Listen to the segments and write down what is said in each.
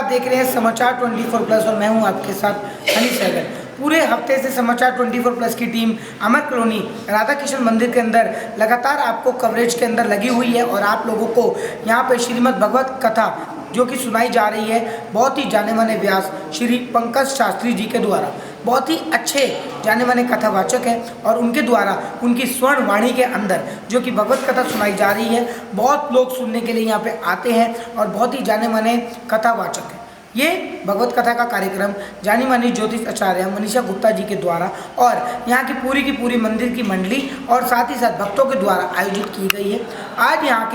देख रहे हैं समाचार 24 प्लस और मैं हूं आपके साथ हनी सहगल। पूरे हफ्ते से समाचार 24 प्लस की टीम अमर कॉलोनी राधा कृष्ण मंदिर के अंदर लगातार आपको कवरेज के अंदर लगी हुई है और आप लोगों को यहां पे श्रीमद् भगवत कथा जो कि सुनाई जा रही है बहुत ही जाने माने व्यास श्री पंकज शास्त्री जी के द्वारा। बहुत ही अच्छे जाने माने कथावाचक हैं और उनके द्वारा उनकी स्वर्ण वाणी के अंदर जो कि भगवत कथा सुनाई जा रही है, बहुत लोग सुनने के लिए यहाँ पे आते हैं और बहुत ही जाने माने कथावाचक हैं। ये भगवत कथा का कार्यक्रम जानी मानी ज्योतिष आचार्य मनीषा गुप्ता जी के द्वारा और यहाँ की पूरी मंदिर की मंडली और साथ ही साथ भक्तों के द्वारा आयोजित की गई है। आज यहाँ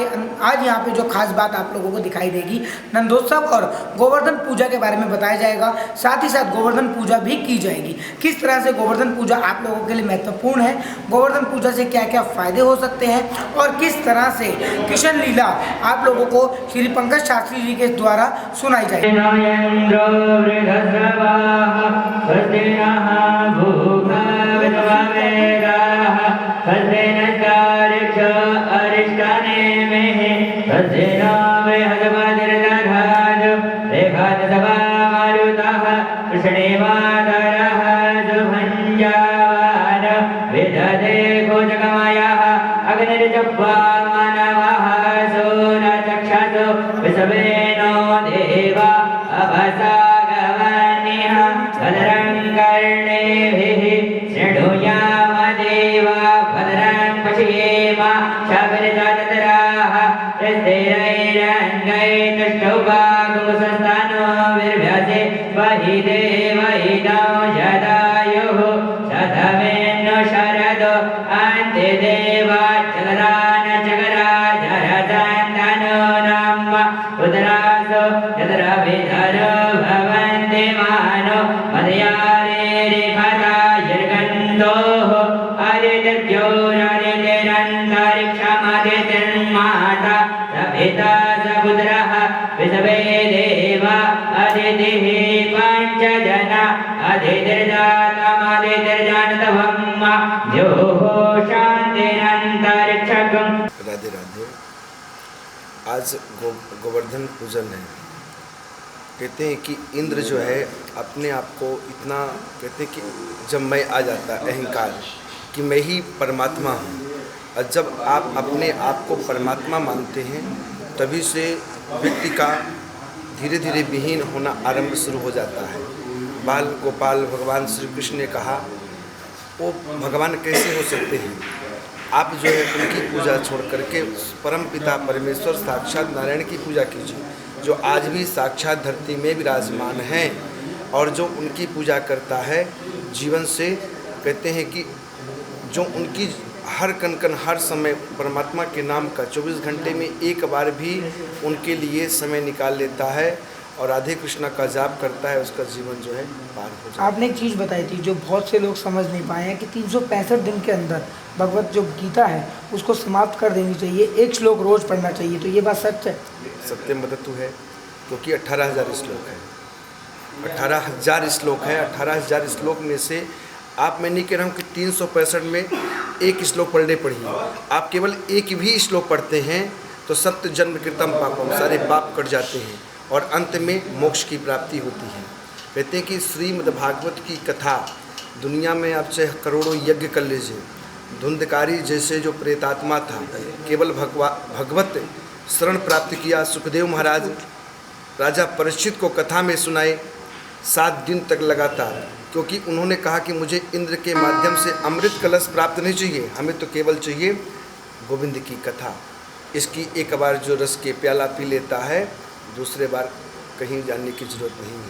पे जो खास बात आप लोगों को दिखाई देगी, नंदोत्सव और गोवर्धन पूजा के बारे में बताया जाएगा। साथ ही साथ गोवर्धन पूजा भी की जाएगी। किस तरह से गोवर्धन पूजा आप लोगों के लिए महत्वपूर्ण है, गोवर्धन पूजा से क्या क्या फायदे हो सकते हैं और किस तरह से कृष्ण लीला आप लोगों को श्री पंकज शास्त्री जी के द्वारा सुनाई जाएगी। इंद्रो वृद्धस्रवाः स्वस्तिनः भूमा विद्वामेराः स्वस्तिन चारिक्ष अरिष्टानेमिः स्वस्तिनो बृहस्पतिर्दधातु रेखादशवामारुतः कृष्णेवादरः सुभञ्जावान विदधे घोषकमयः अग्निर्जप्वा मानवः सूरचक्षसु विषवेनो देवा अभसागवन्यः भद्रं कर्णेभिः शृणुयामदेवा भद्रं पश्येम शबरितराः स्थिरैरङ्गैस्तुष्टुवागुंसस्तनो विर्भ्यसे वहि देवहितो जदायुः शतमेनो शरदो अन्ते देवाचलरान चकरा जरदन्तनो नाम उदरासो यद्रविधरो भवन्ति मानो मदयारे रेखता यर्गन्तोः आदित्यज्योतिरन्तारिक्षमदितिर्माता सपिता सपुत्रः विषवे देवा अदितिः पञ्चजना अदितिर्जातमदितिर्जातवम् द्योः शान्तिरन्तरिक्षकम्। राधे राधे। आज गोवर्धन पूजन है। कहते हैं कि इंद्र जो है अपने आप को इतना कहते हैं कि जब मैं आ जाता अहंकार कि मैं ही परमात्मा हूँ, और जब आप अपने आप को परमात्मा मानते हैं तभी से व्यक्ति का धीरे धीरे विहीन होना आरंभ शुरू हो जाता है। बाल गोपाल भगवान श्री कृष्ण ने कहा वो भगवान कैसे हो सकते हैं, आप जो है उनकी पूजा छोड़ करके परम पिता परमेश्वर साक्षात नारायण की पूजा कीजिए, जो आज भी साक्षात धरती में विराजमान हैं और जो उनकी पूजा करता है जीवन से। कहते हैं कि जो उनकी हर कण कण हर समय परमात्मा के नाम का 24 घंटे में एक बार भी उनके लिए समय निकाल लेता है और राधे कृष्णा का जाप करता है, उसका जीवन जो है पार हो जाता है। आपने एक चीज़ बताई थी जो बहुत से लोग समझ नहीं पाए हैं कि 365 दिन के अंदर भगवत जो गीता है उसको समाप्त कर देनी चाहिए, एक श्लोक रोज पढ़ना चाहिए, तो ये बात सच है? सत्यम वदतु है, क्योंकि 18,000 श्लोक है। 18,000 श्लोक है। 18,000 श्लोक में से आप, मैं नहीं कह रहा हूँ कि 365 में एक श्लोक पढ़ने पढ़िए, आप केवल एक भी श्लोक पढ़ते हैं तो सत्य जन्म कृतम पापम, सारे पाप कट जाते हैं और अंत में मोक्ष की प्राप्ति होती है। कहते हैं कि श्रीमद् भागवत की कथा दुनिया में आप चाहे करोड़ों यज्ञ कर लीजिए, धुंधकारी जैसे जो प्रेतात्मा था केवल भगवत शरण प्राप्त किया। सुखदेव महाराज राजा परीक्षित को कथा में सुनाए 7 दिन तक लगातार, क्योंकि उन्होंने कहा कि मुझे इंद्र के माध्यम से अमृत कलश प्राप्त नहीं चाहिए, हमें तो केवल चाहिए गोविंद की कथा। इसकी एक बार जो रस के प्याला पी लेता है दूसरे बार कहीं जाने की जरूरत नहीं है।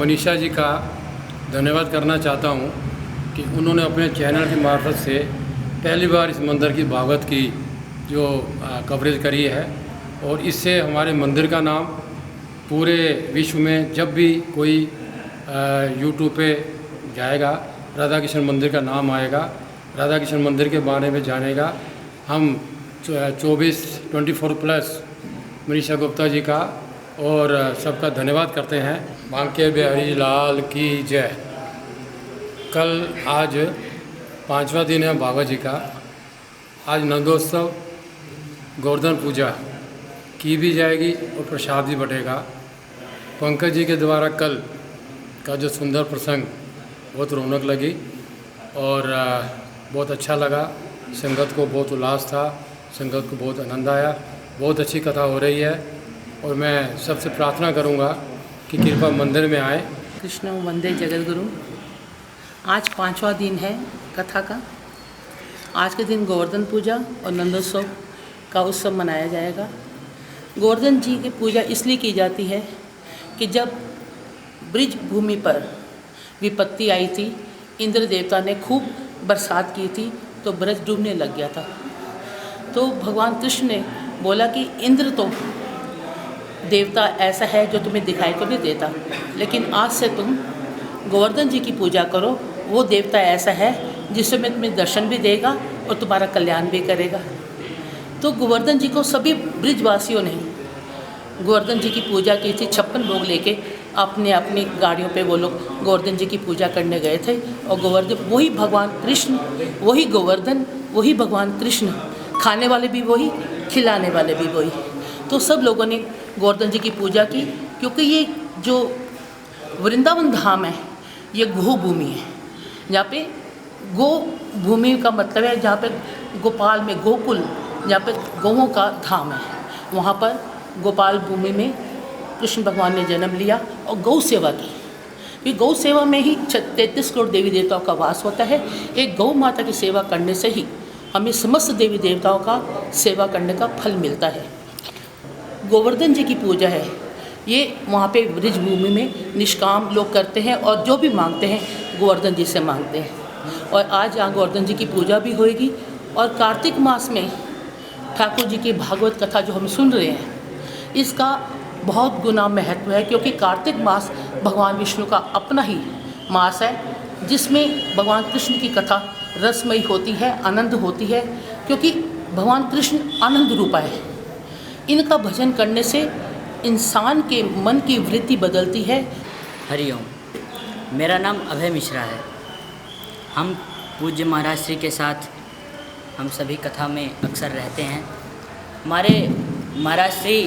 मनीषा जी का धन्यवाद करना चाहता हूँ कि उन्होंने अपने चैनल की मार्फत से पहली बार इस मंदिर की भागवत की जो कवरेज करी है, और इससे हमारे मंदिर का नाम पूरे विश्व में जब भी कोई यूट्यूब पे जाएगा राधा कृष्ण मंदिर का नाम आएगा, राधा कृष्ण मंदिर के बारे में जानेगा। हम 24+ मनीषा गुप्ता जी का और सबका धन्यवाद करते हैं। बांके बिहारी लाल की जय। कल आज 5वां दिन है बाबा जी का। आज नंदोत्सव, गोवर्धन पूजा की भी जाएगी और प्रसाद भी बटेगा। पंकज जी के द्वारा कल का जो सुंदर प्रसंग बहुत रौनक लगी और बहुत अच्छा लगा। संगत को बहुत उल्लास था, संगत को बहुत आनंद आया। बहुत अच्छी कथा हो रही है और मैं सबसे प्रार्थना करूंगा कि कृपा मंदिर में आए। कृष्ण वंदे जगत गुरु। आज 5वां दिन है कथा का। आज के दिन गोवर्धन पूजा और नंदोत्सव का उत्सव मनाया जाएगा। गोवर्धन जी की पूजा इसलिए की जाती है कि जब ब्रिज भूमि पर विपत्ति आई थी, इंद्र देवता ने खूब बरसात की थी तो ब्रज डूबने लग गया था। तो भगवान कृष्ण ने बोला कि इंद्र तो देवता ऐसा है जो तुम्हें दिखाई तो नहीं देता, लेकिन आज से तुम गोवर्धन जी की पूजा करो। वो देवता ऐसा है जिससे मैं तुम्हें दर्शन भी देगा और तुम्हारा कल्याण भी करेगा। तो गोवर्धन जी को सभी ब्रिजवासियों ने गोवर्धन जी की पूजा की थी। 56 लोग लेके अपने अपनी गाड़ियों पे वो लोग गोवर्धन जी की पूजा करने गए थे। और गोवर्धन वही भगवान कृष्ण, वही गोवर्धन, वही भगवान कृष्ण, खाने वाले भी वही, खिलाने वाले भी वही। तो सब लोगों ने गोवर्धन जी की पूजा की, क्योंकि ये जो वृंदावन धाम है ये गो भूमि है। जहाँ पे गो भूमि का मतलब है जहाँ पे गोपाल में गोकुल, जहाँ पे गौओं का धाम है, वहाँ पर गोपाल भूमि में कृष्ण भगवान ने जन्म लिया और गौ सेवा की। ये गौ सेवा में ही 33 करोड़ देवी देवताओं का वास होता है। एक गौ माता की सेवा करने से ही हमें समस्त देवी देवताओं का सेवा करने का फल मिलता है। गोवर्धन जी की पूजा है, ये वहाँ पे ब्रिज भूमि में निष्काम लोग करते हैं और जो भी मांगते हैं गोवर्धन जी से मांगते हैं। और आज यहाँ गोवर्धन जी की पूजा भी होएगी। और कार्तिक मास में ठाकुर जी की भागवत कथा जो हम सुन रहे हैं, इसका बहुत गुना महत्व है, क्योंकि कार्तिक मास भगवान विष्णु का अपना ही मास है, जिसमें भगवान कृष्ण की कथा रसमयी होती है, आनंद होती है, क्योंकि भगवान कृष्ण आनंद रूपा है। इनका भजन करने से इंसान के मन की वृत्ति बदलती है। हरिओम, मेरा नाम अभय मिश्रा है। हम पूज्य महाराज श्री के साथ हम सभी कथा में अक्सर रहते हैं। हमारे महाराज श्री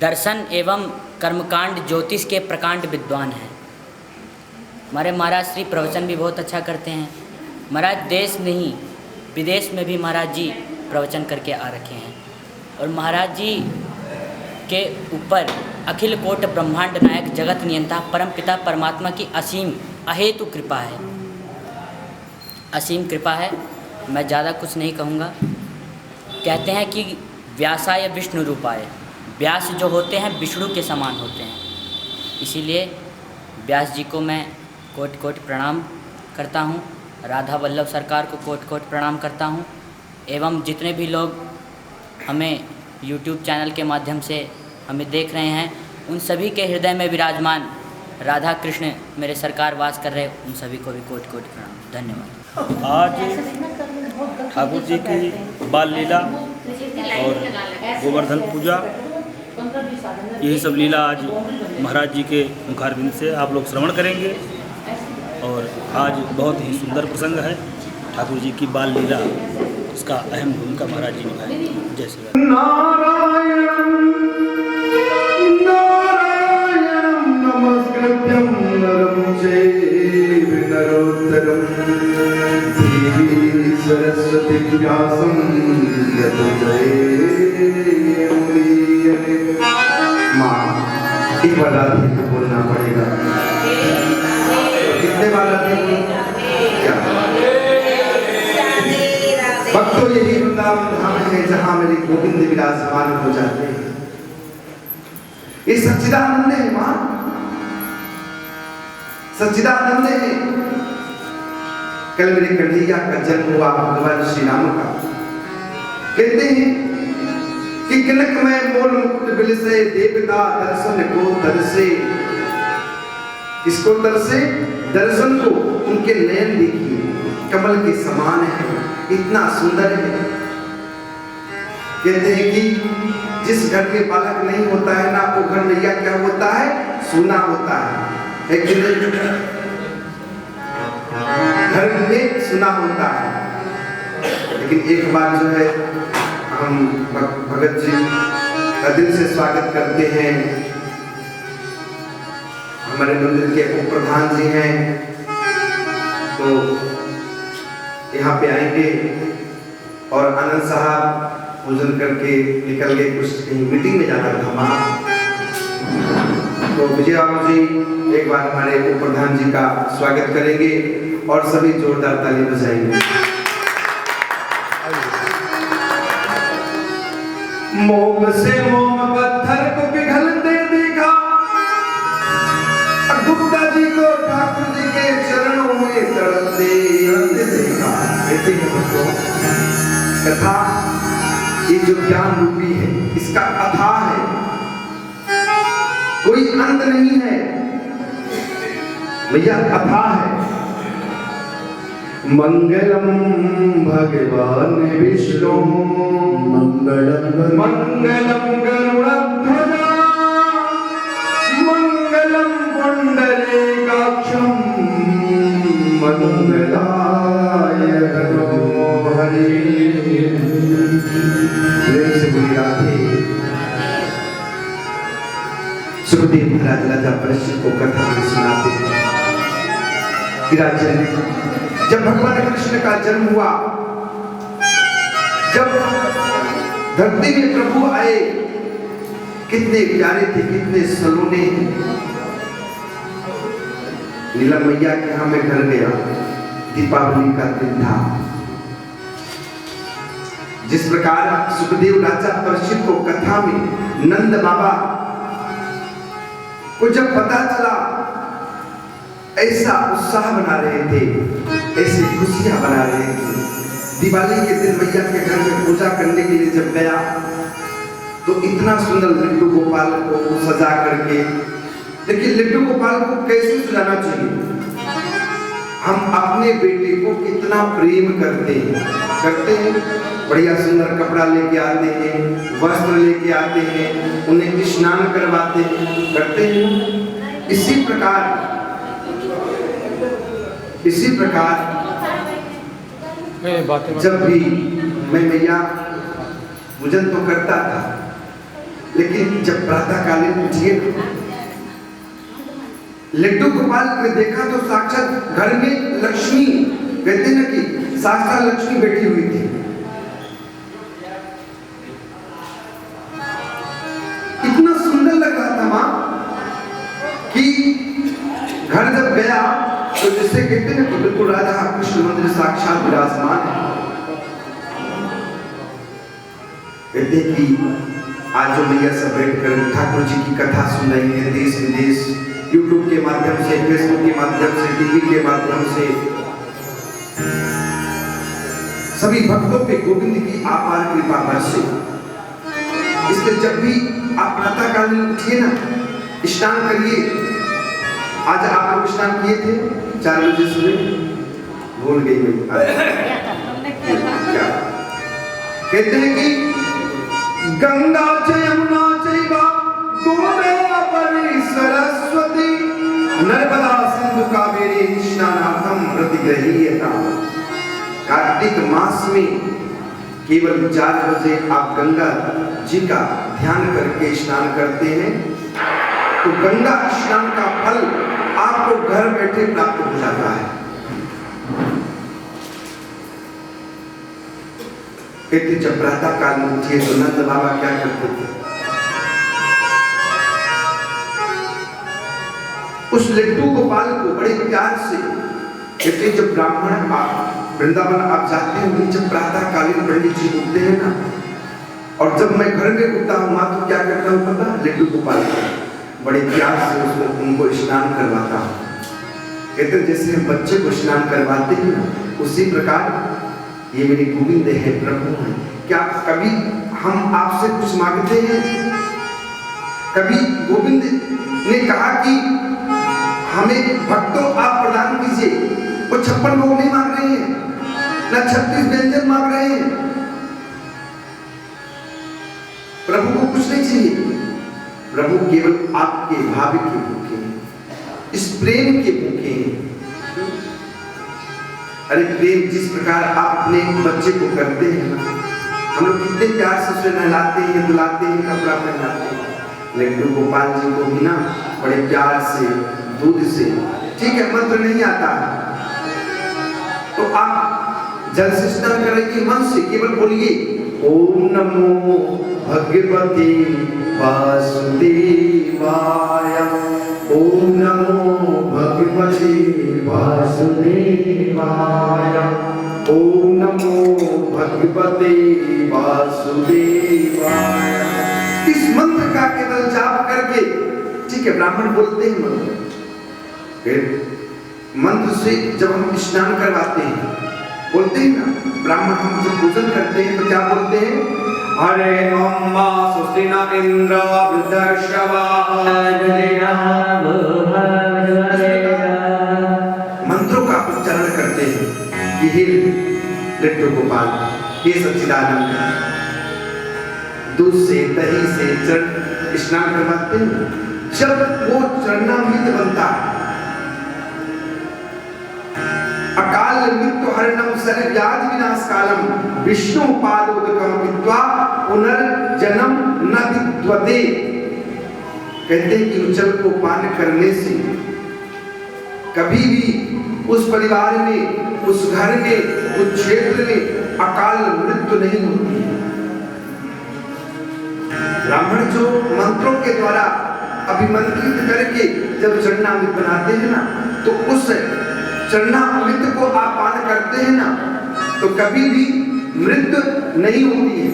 दर्शन एवं कर्मकांड ज्योतिष के प्रकांड विद्वान हैं। हमारे महाराज श्री प्रवचन भी बहुत अच्छा करते हैं। महाराज देश नहीं विदेश में भी महाराज जी प्रवचन करके आ रखे हैं। और महाराज जी के ऊपर अखिल कोट ब्रह्मांड नायक जगत नियंता परम पिता परमात्मा की असीम अहेतु कृपा है, असीम कृपा है। मैं ज़्यादा कुछ नहीं कहूँगा। कहते हैं कि व्यासाय विष्णु रूपाय, व्यास जो होते हैं विष्णु के समान होते हैं। इसीलिए व्यास जी को मैं कोटि कोटि प्रणाम करता हूँ। राधा वल्लभ सरकार को कोटि कोटि प्रणाम करता हूँ। एवं जितने भी लोग हमें YouTube चैनल के माध्यम से हमें देख रहे हैं, उन सभी के हृदय में विराजमान राधा कृष्ण मेरे सरकार वास कर रहे, उन सभी को भी कोटि कोटि प्रणाम। धन्यवाद। आज ठाकुर जी की बाल लीला और गोवर्धन पूजा, यही सब लीला आज महाराज जी के मुखारबिंद से आप लोग श्रवण करेंगे। और आज बहुत ही सुंदर प्रसंग है। ठाकुर जी की बाल लीला, उसका अहम भूमिका महाराज जी निभाएंगे। जय श्री राम। नारायणं नारायणं नमस्कृत्यं नरं चैव नरोत्तरं देवीं सरस्वतीं व्यासं ततो जयमुदीरये। माँ, एक बार राधे को बोलना पड़ेगा। कितने बार राधे बोलना? क्या भक्तों, यही वृंदावन धाम है जहाँ मेरे गोविंद विराजमान हो जाते हैं। ये सच्चिदानंद है माँ। सच्चिदानंद है। कल मेरे कन्हैया का जन्म हुआ भगवान श्री राम का। कहते हैं कि कनक में मोल मुकुट बिलसे देवता दर्शन को तरसे। किसको तरसे? दर्शन को। उनके नयन देखिए कमल के समान है, इतना सुंदर है। कहते हैं कि जिस घर में बालक नहीं होता है ना, वो घर नैया क्या होता है? सूना होता है कि नहीं? घर में सुना होता है। लेकिन एक बार जो है हम भगत जी का दिल से स्वागत करते हैं। हमारे मंदिर के उप प्रधान जी हैं, तो यहाँ पे आएंगे और आनंद साहब पूजन करके निकल गए, कुछ कहीं मीटिंग में जाना था वहाँ। तो विजय बाबू जी एक बार हमारे उप प्रधान जी का स्वागत करेंगे और सभी जोरदार ताली बजाएंगे। मोम से मोम पत्थर को पिघलते देखा, गुप्ता जी को ठाकुर जी के चरणों में तड़पते देखा। ऐसे कथा ये जो ज्ञान रूपी है, इसका अथाह है, कोई अंत नहीं है भैया, अथाह है। मंगलम भगवान विष्णु मंगलम गरुड़ध्वजा मंगलम पुंडरीकाक्षं मंगलाय तनो हरि। प्रेम से बोली राधे। सुखदेव महाराज राजा परीक्षित को कथा में सुनाते हैं कि राजन, जब भगवान कृष्ण का जन्म हुआ, जब धरती में प्रभु आए, कितने प्यारे थे, कितने सलोने। नीलम मैया के यहाँ मैं घर गया, दीपावली का दिन था। जिस प्रकार सुखदेव राजा परीक्षित को कथा में नंद बाबा को जब पता चला, ऐसा उत्साह बना रहे थे, ऐसी खुशियां बना रहे थे। दिवाली के दिन मैया के घर में पूजा करने के लिए जब गया, तो इतना सुंदर लड्डू गोपाल को सजा करके, देखिए लड्डू गोपाल को कैसे सजाना चाहिए। हम अपने बेटे को कितना प्रेम करते हैं, बढ़िया सुंदर कपड़ा लेके आते हैं, वस्त्र लेके आते हैं, उन्हें स्नान करवाते हैं, करते हैं। इसी प्रकार जब भी मैं मैया पूजन तो करता था, लेकिन जब प्रातःकालीन उठिए लड्डू गोपाल में देखा तो साक्षात घर में लक्ष्मी, कहते ना कि साक्षात लक्ष्मी बैठी हुई थी। इतना सुंदर लग रहा था मां कि घर जब गया तो जिससे कहते ना कि बिल्कुल राधा कृष्ण मंदिर साक्षात विराजमान है। कहते कि आज जो मैया सब बैठकर ठाकुर जी की कथा सुन रही है, देश विदेश, यूट्यूब के माध्यम से, फेसबुक के माध्यम से, टीवी के माध्यम से, सभी भक्तों पे गोविंद की अपार कृपा बरसे। इसलिए जब भी आप प्रातःकालीन उठिए ना, स्नान करिए। आज आप लोग स्नान किए थे 4 बजे सुबह? भूल गई मैं। क्या कहते हैं कि गंगा च यमुना चैव गोदावरी सरस्वती नर्मदा सिंधु कावेरी स्नानार्थम प्रतिगृह्यताम्। कार्तिक मास में केवल 4 बजे आप गंगा जी का ध्यान करके स्नान करते हैं, तो गंगा स्नान का फल आपको घर बैठे प्राप्त हो जाता है। कहते जब प्रातः काल में उठिए तो नंद बाबा क्या करते थे, उस लड्डू गोपाल को बड़े प्यार से, कहते जब ब्राह्मण आप वृंदावन आप जाते हैं, जब प्रातः कालीन पंडित जी उठते हैं ना, और जब मैं घर में उठता हूँ माँ तो क्या करता हूँ पता, लड्डू गोपाल बड़े प्यार से उसको उनको स्नान करवाता हूँ। कहते जैसे हम बच्चे को स्नान करवाते हैं ना, उसी प्रकार ये मेरे गोविंद है, प्रभु हैं। क्या कभी हम आपसे कुछ मांगते हैं? कभी गोविंद ने कहा कि हमें भक्तों आप प्रदान कीजिए? वो 56 भोग नहीं मांग रहे हैं, ना 36 व्यंजन मांग रहे हैं। प्रभु को कुछ नहीं चाहिए। प्रभु केवल आपके भाव के भूखे हैं, इस प्रेम के भूखे हैं। अरे प्रेम जिस प्रकार आप अपने बच्चे को करते हैं ना, हम लोग कितने प्यार से उसे नहलाते हैं, दुलाते हैं, कपड़ा पहनाते हैं। लड्डू गोपाल जी को भी ना बड़े प्यार से, दूध से, ठीक है मंत्र नहीं आता तो आप जल से स्नान करेंगे, मन से केवल बोलिए ओम नमो भगवते वासुदेवाय, ओम नमो भगवते वासुदेवाय, ओम नमो भगवते वासुदेवाय। इस मंत्र का केवल जाप करके, ठीक है ब्राह्मण बोलते हैं मंत्र, फिर मंत्र से जब हम स्नान करवाते हैं, बोलते हैं ना ब्राह्मण, हम जब पूजन करते हैं तो क्या बोलते हैं? हरे अम्मा सुस्तिना इंद्र वृद्धश्रवाः, मंत्रों का उच्चारण करते हैं कि हे लड्डू गोपाल, हे सच्चिदानंद, दूध से दही से चरण स्नान करवाते हैं। जब वो चरणामृत बनता है, अकाल मृत्यु हरणम सर्वव्याधि विनाश कालम, विष्णु पादोदकम विद्वा पुनर्जन्म न विद्वते। कहते हैं कि उस जल को पान करने से कभी भी उस परिवार में, उस घर में, उस क्षेत्र में अकाल मृत्यु नहीं होती है। ब्राह्मण जो मंत्रों के द्वारा अभिमंत्रित करके जब चरणामृत बनाते हैं ना, तो उस चरणामृत को आप पान करते हैं ना, तो कभी भी मृत्यु नहीं होती है,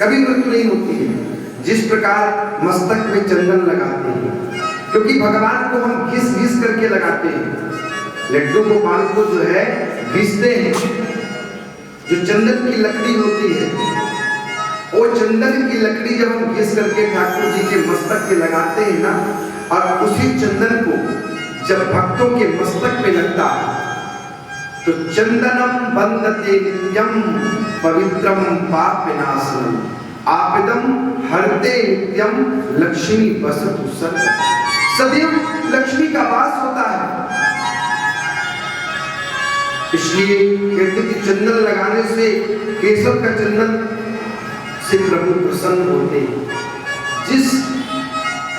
कभी मृत्यु नहीं होती है। जिस प्रकार मस्तक में चंदन लगाते हैं, क्योंकि भगवान को हम घिस घिस करके लगाते हैं, लड्डू गोपाल को जो है घिसते हैं। जो चंदन की लकड़ी होती है, वो चंदन की लकड़ी जब हम घिस करके ठाकुर जी के मस्तक पे लगाते हैं ना, और उसी चंदन को जब भक्तों के मस्तक पे लगता है, तो चंदनम बंदते नित्यम पवित्रम पाप विनाशनम, आपदम हरते नित्यम लक्ष्मी वसतु सदा। सदैव लक्ष्मी का वास होता है। इसलिए कहते कि चंदन लगाने से, केशव का चंदन से प्रभु प्रसन्न होते हैं। जिस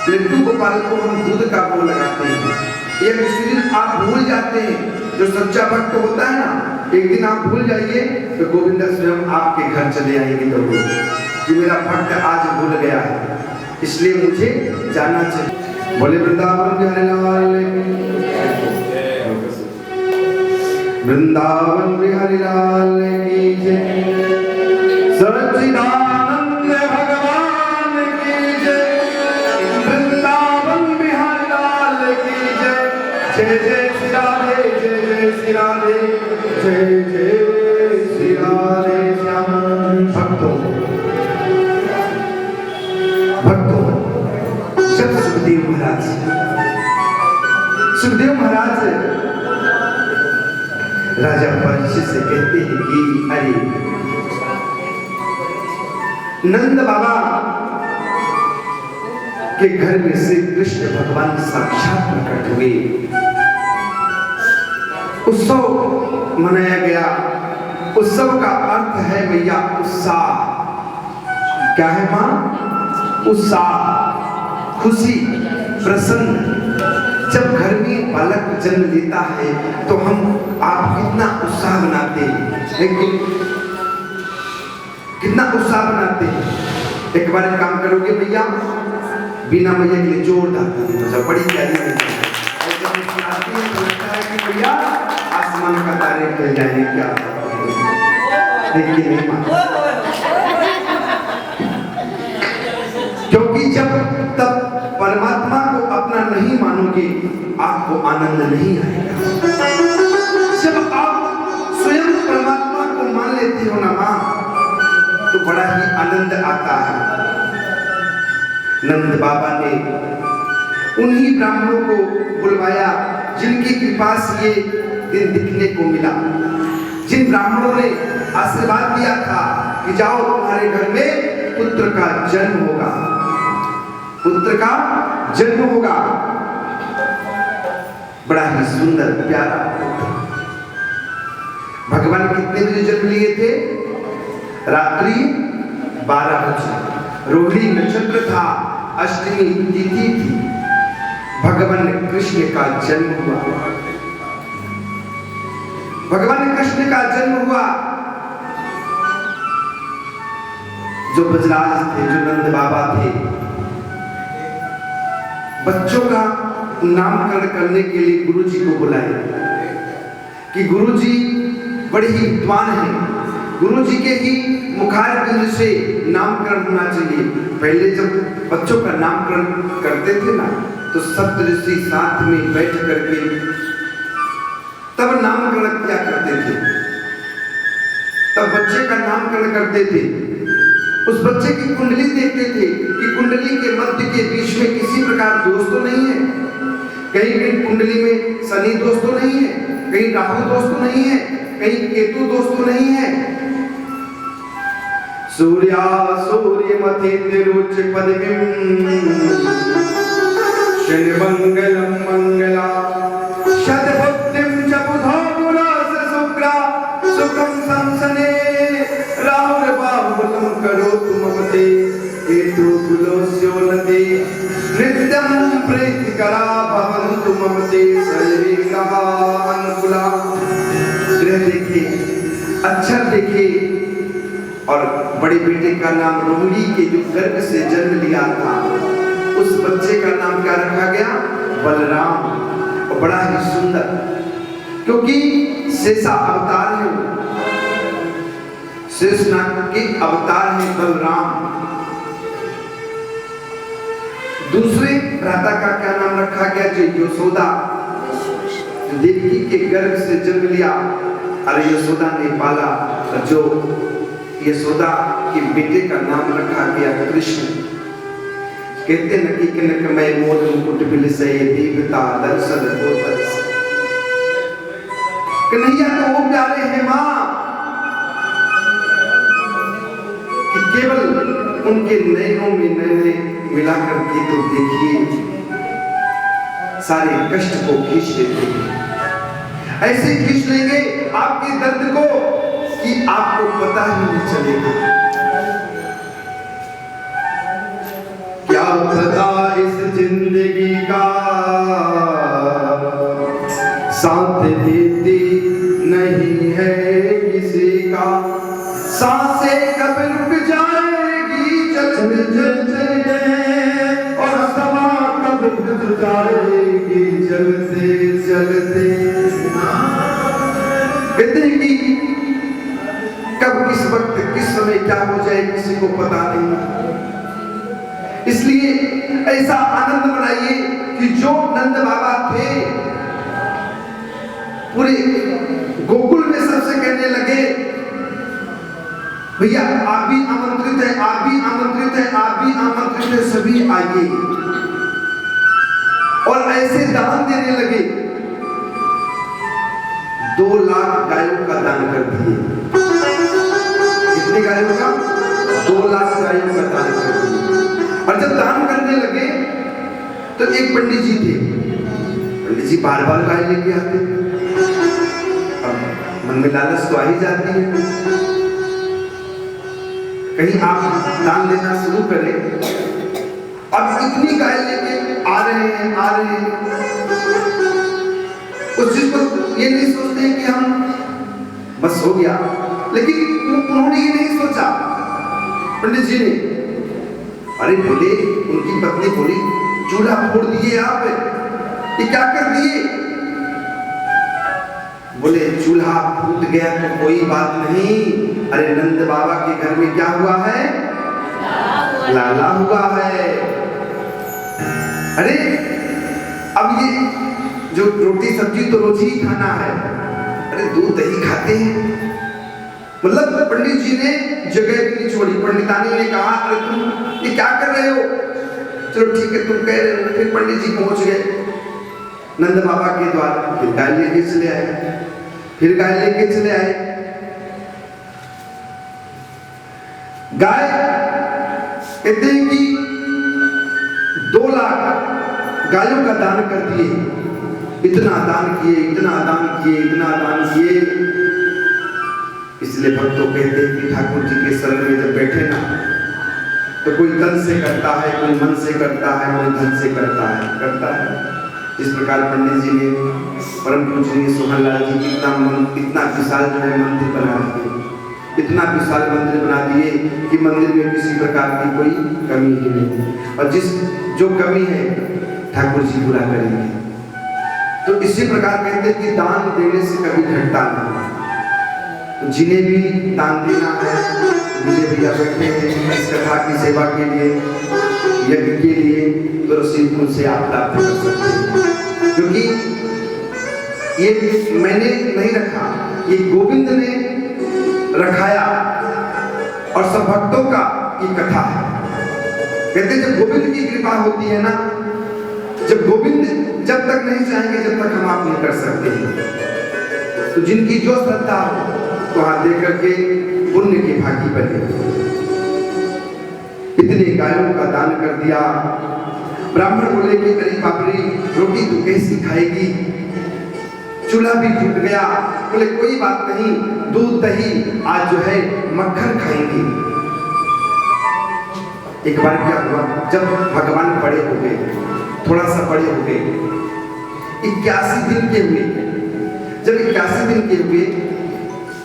लड्डू गोपाल को हम दूध का भोग लगाते हैं, एक दिन आप भूल जाते हैं, जो सच्चा भक्त होता है ना, एक दिन आप भूल जाइए तो गोविंद स्वयं आपके घर चले आएंगे जरूर कि मेरा भक्त आज भूल गया है, इसलिए मुझे जाना चाहिए। बोले वृंदावन बिहारी लाल की, वृंदावन बिहारी लाल की जय, सच्चिदानंद भगवान की जय, वृंदावन बिहारी लाल की जय। जय जय श्री राधे, जय जय श्री राधे, जय जय श्री राधे श्याम। भक्तों जब सुखदेव महाराज राजा परीक्षित से कहते हैं कि अरे नंद बाबा के घर में श्री कृष्ण भगवान साक्षात प्रकट हुए, उत्सव मनाया गया। उत्सव का अर्थ है भैया उत्साह। क्या है मां? उत्साह, खुशी, प्रसन्न। जब घर में बालक जन्म लेता है तो हम आप कितना उत्साह बनाते हैं, लेकिन कितना उत्साह बनाते हैं। एक बार काम करोगे भैया, बिना भैया के लिए जोरदार बड़ी तैयारी है, भैया आसमान का तारे मिल जाएंगे क्या, लेकिन नहीं, क्योंकि जब तक परमात्मा को अपना नहीं मानोगे मानोगे आपको आनंद नहीं आएगा। जब आप स्वयं परमात्मा को मान लेते हो ना मां, तो बड़ा ही आनंद आता है। नंद बाबा ने उन्हीं ब्राह्मणों को बुलवाया जिनकी कृपा से ये दिन दिखने को मिला, जिन ब्राह्मणों ने आशीर्वाद दिया था कि जाओ तुम्हारे घर में पुत्र का जन्म होगा, पुत्र का जन्म होगा। बड़ा ही सुंदर प्यारा पुत्र। भगवान कितने बजे जन्म लिए थे? रात्रि 12 बजे। रोहिणी नक्षत्र था, अष्टमी तिथि थी, भगवान कृष्ण का जन्म हुआ। भगवान कृष्ण का जन्म हुआ। जो बजराज थे, जो नंद बाबा थे, बच्चों का नामकरण करने के लिए गुरुजी को बुलाए कि गुरुजी बड़े ही विद्वान हैं, गुरुजी के ही मुखारबिंद से नामकरण होना चाहिए। पहले जब बच्चों का नामकरण करते थे ना, तो सप्तऋषि साथ में बैठ करके तब नामकरण किया करते थे, तब बच्चे का नामकरण करते थे। उस बच्चे की कुंडली देखते थे कि कुंडली के मध्य के बीच में किसी प्रकार दोष तो नहीं है, कहीं कहीं कुंडली में शनि दोष तो नहीं है, कहीं राहु दोष तो नहीं है, कहीं केतु दोष तो नहीं है। सूर्या सूर्य मथेन्द्रोच्च पदवीं शनि मंगलम मंगला शतबुद्धिं च बुधो गुणास शुक्रा सुखं संसने राहुर्बाहुबलं करोतु ममते केतु कुलोस्योन्नते नित्यं प्रीतिकरा भवन्तु ममते सर्वे ग्रहा अनुकूला। ग्रह देखिए, अक्षर देखिए, और बड़े बेटे का नाम रोहिणी के जो गर्भ से जन्म लिया था, उस बच्चे का नाम क्या रखा गया? बलराम। और बड़ा ही सुंदर, क्योंकि शेषा अवतार है, शेषनाग के अवतार है बलराम। दूसरे भ्राता का क्या नाम रखा गया? जो यशोदा, देवकी के गर्भ से जन्म लिया, और यशोदा ने पाला, जो यशोदा के बेटे का नाम रखा गया कृष्ण। कहते न कि कनकमय मोर मुकुट बिलसय देवता दर्शन को दर्श। कन्हैया तो वो प्यारे हैं मां कि केवल उनके नैनों में नैने मिला करके तो देखिए सारे कष्ट को खींच लेते हैं। ऐसे खींच लेंगे आपके दर्द को कि आपको पता ही नहीं चलेगा। क्या पता इस जिंदगी का साथ देती नहीं है किसी का, सांसें कब रुक जाएगी चलते चलते, और समा कब रुक जाएगी चलते चलते। कहते हैं कि कब किस वक्त किस समय क्या हो जाए किसी को पता नहीं। इसलिए ऐसा आनंद मनाइए कि जो नंद बाबा थे पूरे गोकुल में सबसे कहने लगे, भैया आप भी आमंत्रित है, आप भी आमंत्रित है, आप भी आमंत्रित है, सभी आइए। और ऐसे दान देने लगे, 2 लाख गायों का दान कर दिए। कितने गायों का? 2 लाख गायों का दान कर दिए। और जब दान करने लगे तो एक पंडित जी थे, पंडित जी बार बार गाय लेके आते, अब मन में लालच तो आ ही जाती है, कहीं आप दान देना शुरू करें। अब इतनी गाय लेके आ रहे हैं, उस चीज को ये नहीं सोचते हैं कि हम बस हो गया, लेकिन उन्होंने ये नहीं सोचा पंडित जी ने। अरे बोले, उनकी पत्नी बोली चूल्हा फोड़ दिए आप, ये क्या कर दिए? बोले चूल्हा फूट गया तो कोई बात नहीं, अरे नंद बाबा के घर में क्या हुआ है? लाला हुआ है। अरे अब ये जो रोटी सब्जी तो रोज ही खाना है, अरे दूध दही खाते हैं। मतलब पंडित जी ने जगह भी नहीं छोड़ी। पंडितानी ने कहा अरे तुम ये क्या कर रहे हो? चलो ठीक है तुम कह रहे हो। फिर पंडित जी पहुंच गए नंद बाबा के द्वार, फिर गाय लेके चले आए, फिर गाय लेके चले आए। गाय कहते हैं कि 2 लाख गायों का दान कर दिए। इतना दान किए, इतना दान किए, इतना दान किए। इसलिए भक्तों कहते हैं कि ठाकुर जी के शरण में जब बैठे ना, तो कोई तन से करता है, कोई मन से करता है, कोई धन से करता है। इस प्रकार पंडित जी ने परम पूजनीय सोहनलाल जी इतना विशाल जो है मंदिर बना दिए, इतना विशाल मंदिर बना दिए कि मंदिर में किसी प्रकार की कोई कमी ही नहीं। और जो कमी है ठाकुर जी पूरा करेंगे। तो इसी प्रकार कहते हैं कि दान देने से कभी घटता नहीं। तो जिन्हें भी दान देना है, विजय भैया बैठे हैं इस कथा की सेवा के लिए, यज्ञ के लिए, तो रसीद मुझसे आप प्राप्त कर सकते हैं। क्योंकि ये मैंने नहीं रखा, ये गोविंद ने रखाया और सब भक्तों का ये कथा है। कहते जब गोविंद की कृपा होती है ना, जब गोविंद जब तक नहीं चाहेंगे जब तक हम आप नहीं कर सकते हैं। तो जिनकी जो श्रद्धा हो तो हाथ दे करके पुण्य के भागी बने। इतने गायों का दान कर दिया। ब्राह्मण बोले कि अरे बाप रे, रोटी तो कैसी खाएगी, चूल्हा भी फूट गया। बोले कोई बात नहीं, दूध दही आज जो है मक्खन खाएंगे। एक बार क्या हुआ, जब भगवान बड़े हो गए, थोड़ा सा बड़े हो गए, 81 दिन के हुए। जब 81 दिन के हुए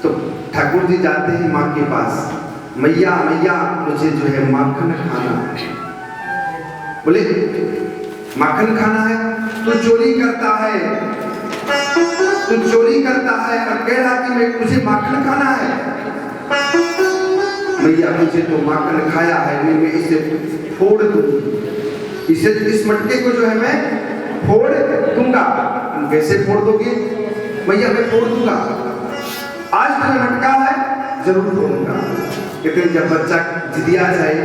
तो ठाकुर जी जाते हैं माँ के पास, मैया मैया मुझे जो है माखन खाना है। बोले माखन खाना है? तू चोरी करता है, तू चोरी करता है और कह रहा कि मुझे माखन खाना है। मैया मुझे तो माखन खाया है, मैं इसे फोड़ दूंगी, इस मटके को जो है मैं फोड़ दूंगा। कैसे फोड़ दोगे? मैया मैं फोड़ दूंगा, आज तुम्हें मटका है जरूर फोड़ूंगा। कहते हैं जब बच्चा जिदिया जाए,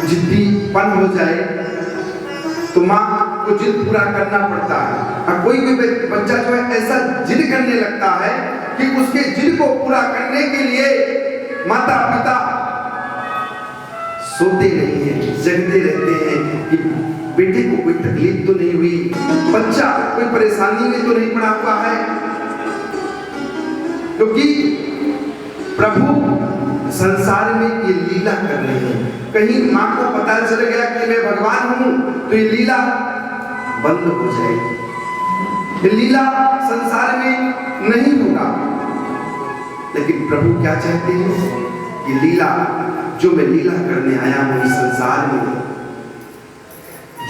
जिद्दीपन हो जाए, तो माँ को जिद पूरा करना पड़ता है। और कोई बच्चा जो है ऐसा जिद करने लगता है कि उसके जिद को पूरा करने के लिए माता पिता सोते नहीं है, जगते रहते हैं कि बेटे को कोई तकलीफ तो नहीं हुई, बच्चा कोई परेशानी में तो नहीं पड़ा हुआ है। क्योंकि प्रभु संसार में ये लीला कर रहे हैं। कहीं माँ को पता चल गया कि मैं भगवान हूं तो ये लीला बंद हो जाएगी, ये लीला संसार में नहीं होगा। लेकिन प्रभु क्या चाहते हैं कि लीला जो मैं लीला करने आया हूं इस संसार में,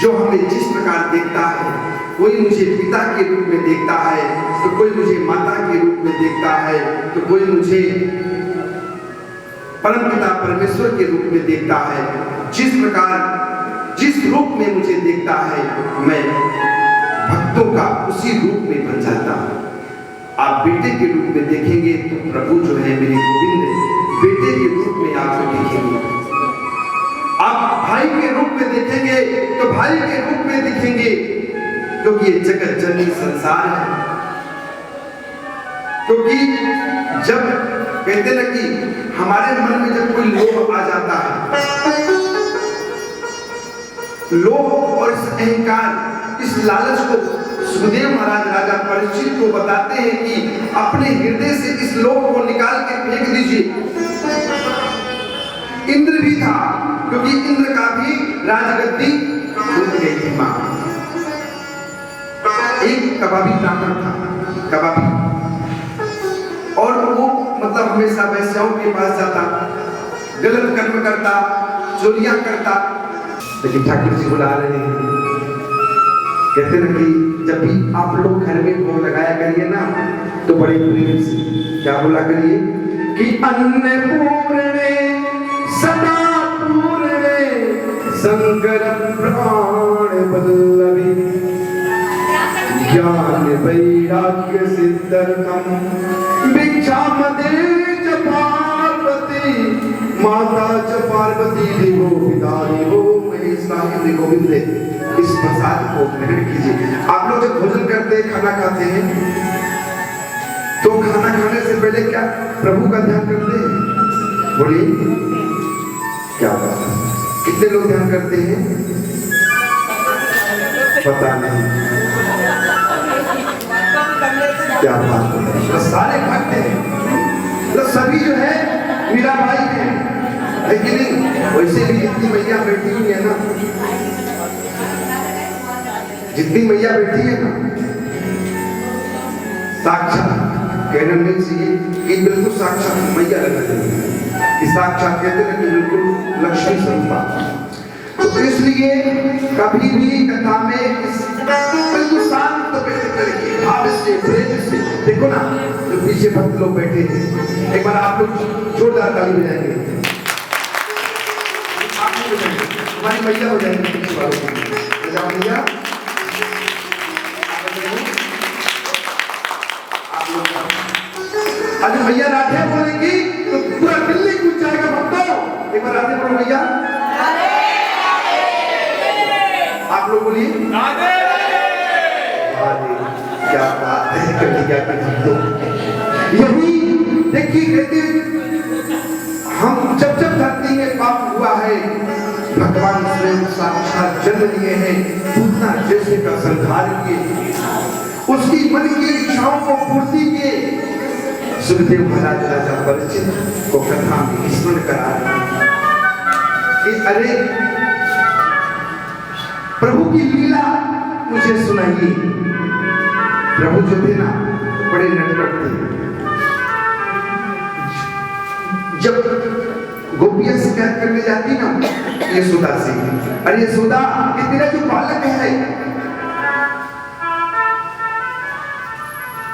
जो हमें जिस प्रकार देखता है, कोई मुझे पिता के रूप में देखता है, तो कोई मुझे माता के रूप में देखता है, तो कोई मुझे परमपिता परमेश्वर के रूप में देखता है। जिस प्रकार जिस रूप में मुझे देखता है, मैं भक्तों का उसी रूप में बन जाता हूं। आप बेटे के रूप में देखेंगे तो प्रभु जो है मेरे गोविंद बेटे के रूप में आपको देखेंगे। आप भाई के रूप में देखेंगे तो भाई के रूप में दिखेंगे, क्योंकि ये जगत जननी संसार है। क्योंकि जब कहते ना कि हमारे मन में जब कोई लोभ आ जाता है, लोभ और इस अहंकार, इस लालच को सुखदेव महाराज राजा परीक्षित को बताते हैं कि अपने हृदय से इस लोभ को निकाल के फेंक दीजिए। इंद्र भी था, क्योंकि इंद्र का भी राजगद्दी टूट गई थी मां। एक कबाबी ब्राह्मण था, कबाबी, और वो मतलब हमेशा वैश्याओं के पास जाता, गलत कर्म करता, चोरियां करता। लेकिन ठाकुर जी बुला रहे हैं, कहते ना कि जब भी आप लोग घर में भोग लगाया करिए ना, तो बड़े प्रेम से क्या बोला करिए कि अन्नपूर्णे सदा पूर्णे शंकर प्राण वल्लभी। ज्ञान वैराग्य सिद्धर्थम भिक्षामदे च पार्वती माता च पार्वती देवो पिता देवो महेश्वरी देवो गोविंद। इस प्रसाद को ग्रहण कीजिए। आप लोग जब भोजन करते हैं, खाना खाते हैं, तो खाना खाने से पहले क्या प्रभु का ध्यान करते हैं? बोलिए, क्या बात है? कितने लोग ध्यान करते हैं? पता नहीं, क्या बात है? तो सारे खाते हैं, तो सभी जो है मीरा भाई है, लेकिन नहीं वैसे भी जितनी मैया बैठी हुई है ना, जितनी मैया बैठी है ना, साक्षात कहना नहीं चाहिए कि बिल्कुल साक्षात मैया लग रही है, कि साक्षात कहते हैं कि बिल्कुल लक्ष्मी स्वरूपा। तो इसलिए कभी भी कथा में बिल्कुल शांत बैठ करके भाव से प्रेम से देखो ना, जो पीछे भक्त लोग बैठे हैं, एक बार आप लोग जोरदार ताली बजाएंगे, हमारी मैया हो जाएंगे पीछे वालों की मैया। आज भैया राधे बोलेंगी तो पूरा दिल्ली कूद जाएगा भक्तों। एक बार राधे बोलो भैया। आप लोग बोलिए राधे राधे। क्या बात है, कलिया के भक्तों। यही देखिए, कहते हम जब जब धरती में पाप हुआ है, भगवान स्वयं साक्षात जन्म लिए हैं, पूतना जैसे का संहार किए, उसकी मन की इच्छाओं को पूर्ति किए। सुखदेव महाराज राजा परीक्षित को कथा में स्मरण करा कि अरे प्रभु की लीला मुझे सुनाइए। प्रभु जो थे ना, बड़े नटखट थे। जब गोपियां शिकायत करने जाती ना यशोदा से, अरे यशोदा कि तेरा जो बालक है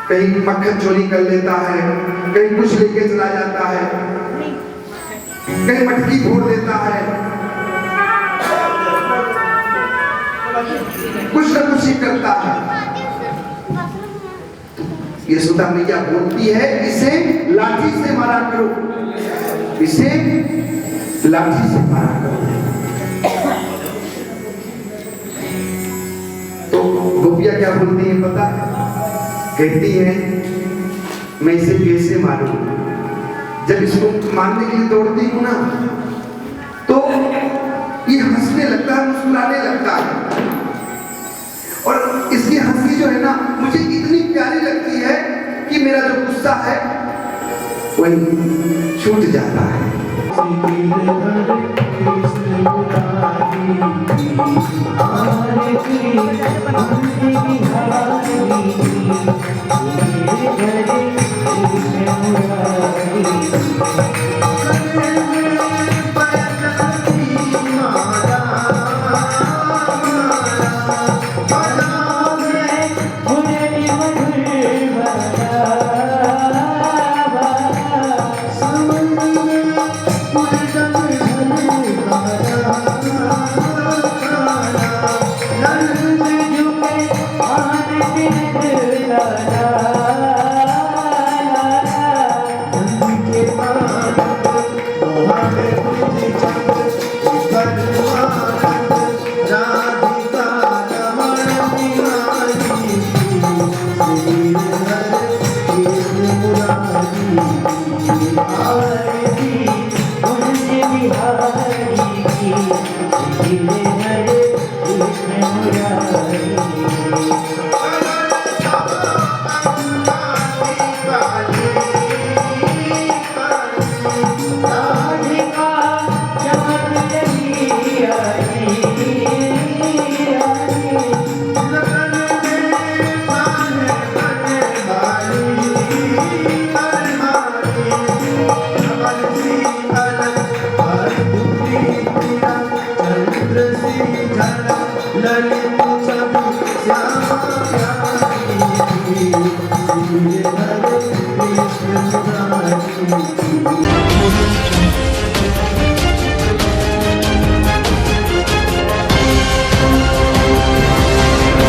कहीं मक्खन चोरी कर लेता है, कहीं कुछ लेके चला जाता है, कहीं मटकी फोड़ देता है, कुछ न कुछ ही करता है। यशोदा मैया बोलती है, इसे लाठी से मारा करो, इसे लाठी से मारा करो। तो गोपियां क्या बोलती है पता है? कहती है मैं इसे कैसे मारूं? जब इसको मारने के लिए दौड़ती हूं ना, तो ये हंसने लगता है, मुस्कुराने लगता है, और इसकी हंसी जो है ना मुझे इतनी प्यारी लगती है कि मेरा जो गुस्सा है वही छूट जाता है।